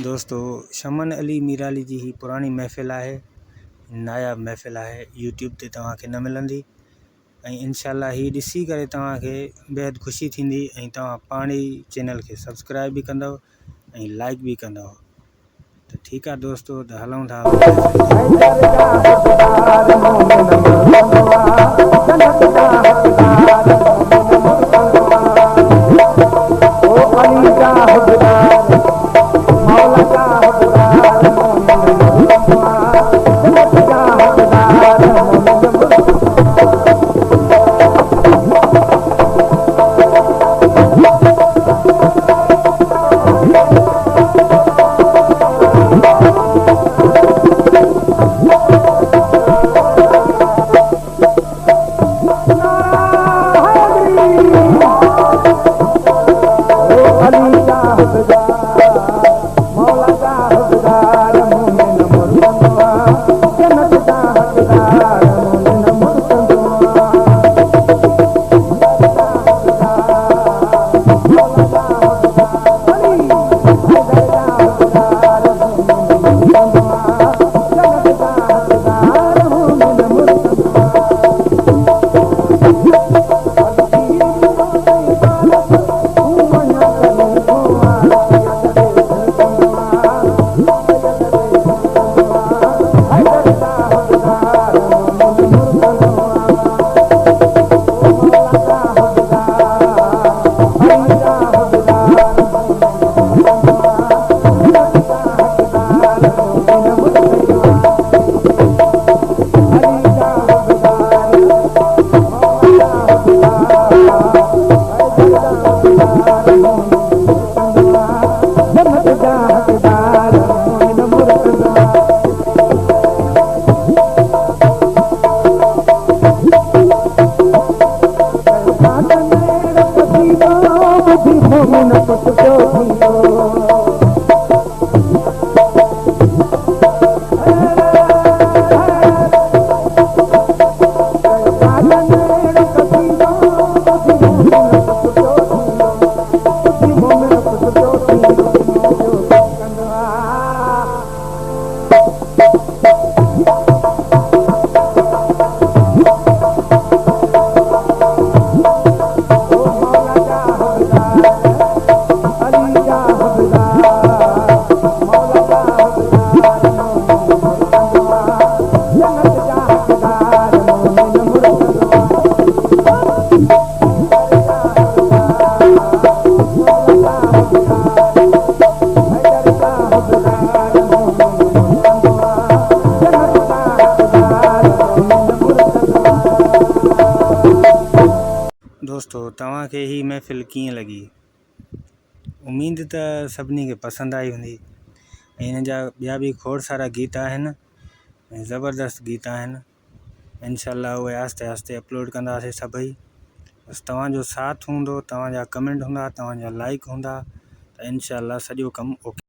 दोस्तों शमन अली मीराली जी ही पुरानी महफ़िल है, नायाब महफ़िल है, यूट्यूब ते तव्हांखे न मिलंदी ऐं इंशाअल्लाह ही ॾिसी करे तव्हांखे बेहद ख़ुशी थींदी ऐं तव्हां पाण ई चैनल खे सब्सक्राइब भी कंदव ऐं लाइक भी कंदव। तो ठीक है दोस्तों, तो हलूं था दोस्तों तव्हांखे ही महफ़िल कीअं लगी। उम्मीद त सभिनी खे पसंदि आई हूंदी ऐं हिन जा ॿिया बि खोड़ सारा गीत आहिनि ऐं ज़बरदस्त गीत आहिनि। इंशाअल्लाह उहे आहिस्ते आहिस्ते अपलोड कंदासीं सभई। बस तव्हांजो साथ हूंदो, तव्हांजा कमेंट हूंदा, तव्हांजा लाइक हूंदा त इंशाअल्लाह सॼो कमु ओके।